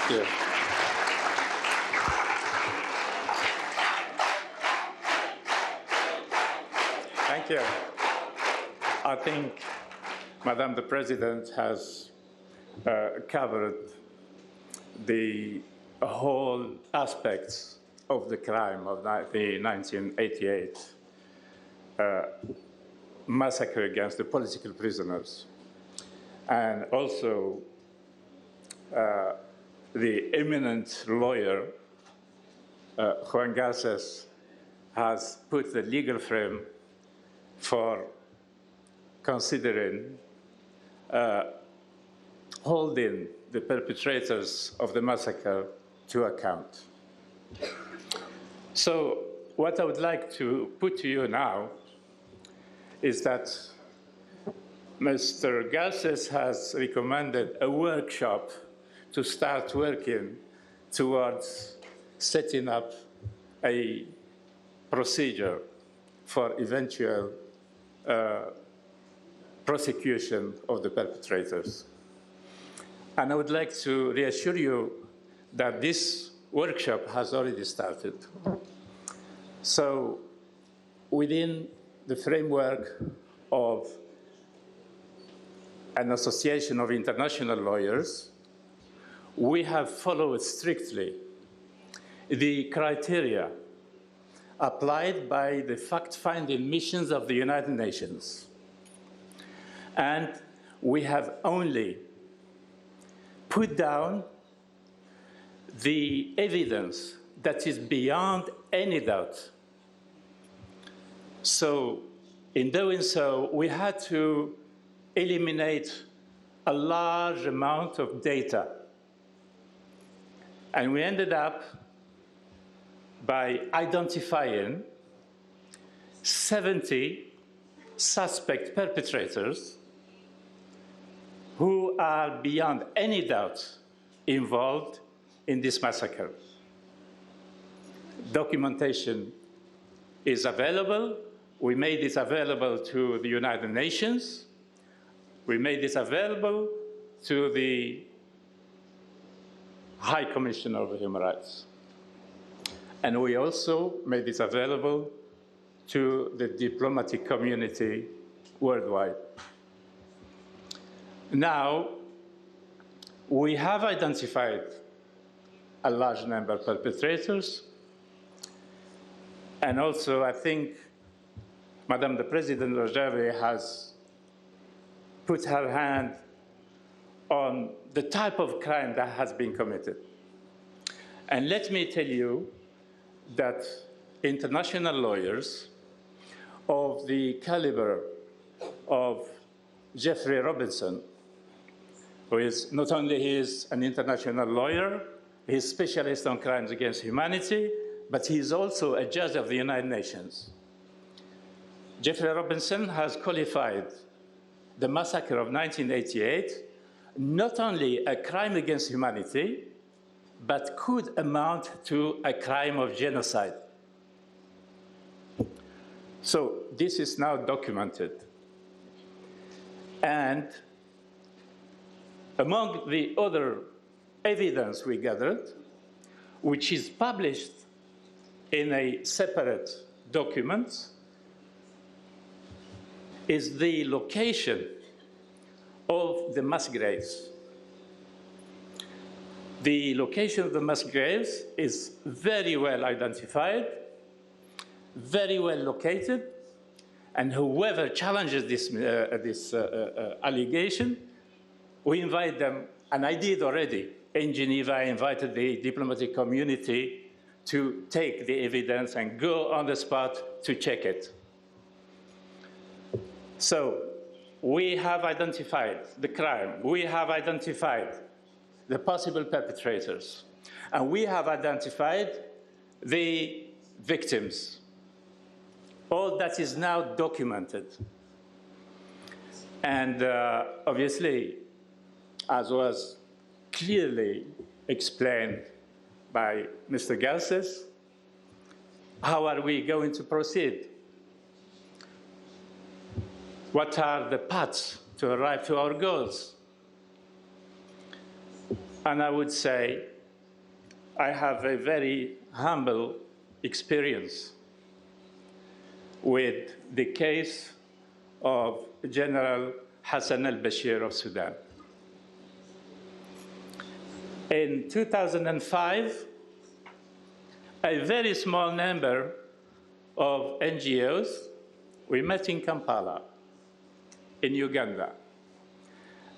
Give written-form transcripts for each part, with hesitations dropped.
Thank you. Thank you. I think Madam the President has covered the whole aspects of the crime of the 1988 massacre against the political prisoners. And also the eminent lawyer, Juan Garces, has put the legal frame for considering holding the perpetrators of the massacre to account. So what I would like to put to you now is that Mr. Garces has recommended a workshop to start working towards setting up a procedure for eventual prosecution of the perpetrators. And I would like to reassure you that this workshop has already started. So within the framework of an association of international lawyers, we have followed strictly the criteria applied by the fact-finding missions of the United Nations. And we have only put down the evidence that is beyond any doubt. So in doing so, we had to eliminate a large amount of data. And we ended up by identifying 70 suspect perpetrators who are beyond any doubt involved in this massacre. Documentation is available. We made this available to the United Nations. We made this available to the High Commissioner for Human Rights. And we also made this available to the diplomatic community worldwide. Now, we have identified a large number of perpetrators, and also I think Madam the President Rajavi has put her hand on the type of crime that has been committed. And let me tell you that international lawyers of the caliber of Jeffrey Robinson, who is not only he is an international lawyer, he's a specialist on crimes against humanity, but he is also a judge of the United Nations. Jeffrey Robinson has qualified the massacre of 1988 not only a crime against humanity, but could amount to a crime of genocide. So this is now documented. And among the other evidence we gathered, which is published in a separate document, is the location of the mass graves. The location of the mass graves is very well identified, very well located, and whoever challenges this allegation, we invite them, and I did already. In Geneva, I invited the diplomatic community to take the evidence and go on the spot to check it. So we have identified the crime, we have identified the possible perpetrators, and we have identified the victims. All that is now documented. And obviously, as was clearly explained by Mr. Garces, how are we going to proceed? What are the paths to arrive to our goals? And I would say I have a very humble experience with the case of General Hassan al-Bashir of Sudan. In 2005, a very small number of NGOs, we met in Kampala, in Uganda.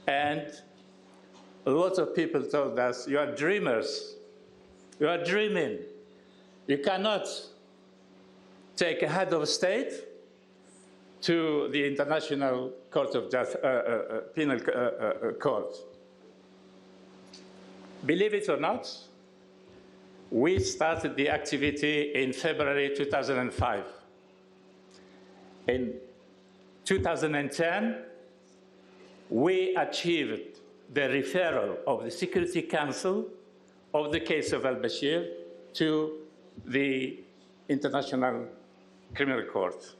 And a lot of people told us, you are dreamers. You are dreaming. You cannot take a head of state to the International Court of Penal Court. Believe it or not, we started the activity in February 2005. In 2010, we achieved the referral of the Security Council of the case of al-Bashir to the International Criminal Court.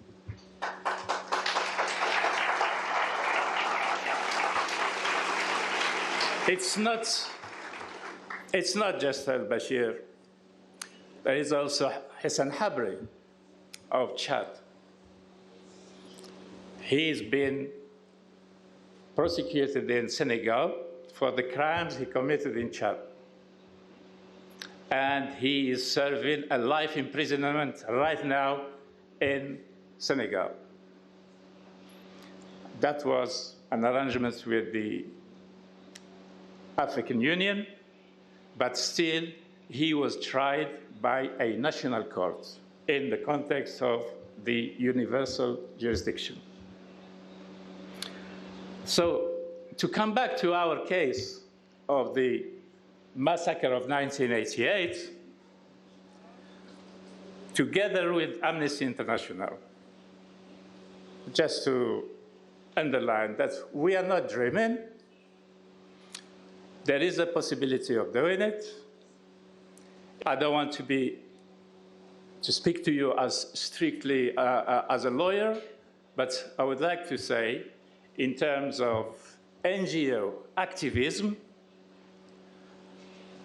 It's not just al-Bashir. There is also Hassan Habri of Chad. He's been prosecuted in Senegal for the crimes he committed in Chad. And he is serving a life imprisonment right now in Senegal. That was an arrangement with the African Union, but still he was tried by a national court in the context of the universal jurisdiction. So to come back to our case of the massacre of 1988, together with Amnesty International, just to underline that we are not dreaming. There is a possibility of doing it. I don't want to speak to you as strictly as a lawyer, but I would like to say, in terms of NGO activism,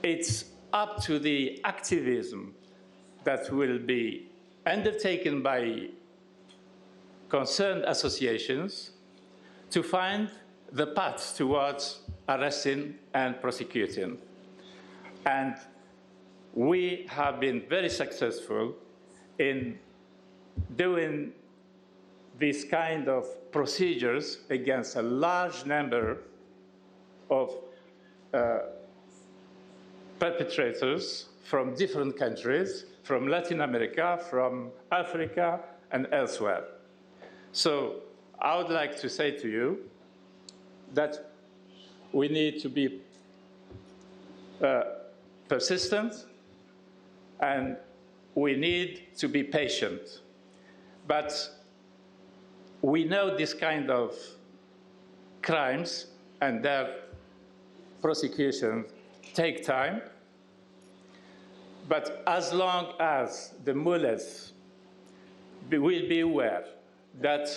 it's up to the activism that will be undertaken by concerned associations to find the path towards arresting and prosecuting. And we have been very successful in doing this kind of procedures against a large number of perpetrators from different countries, from Latin America, from Africa, and elsewhere. So I would like to say to you that we need to be persistent, and we need to be patient. But we know this kind of crimes and their prosecution take time. But as long as the mullahs will be aware that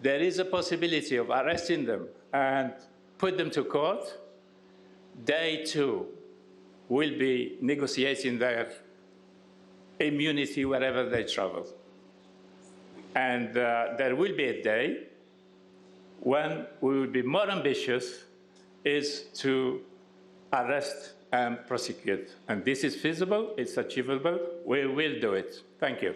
there is a possibility of arresting them and put them to court, they too will be negotiating their immunity wherever they travel. And there will be a day when we will be more ambitious is to arrest and prosecute. And this is feasible, it's achievable, we will do it. Thank you.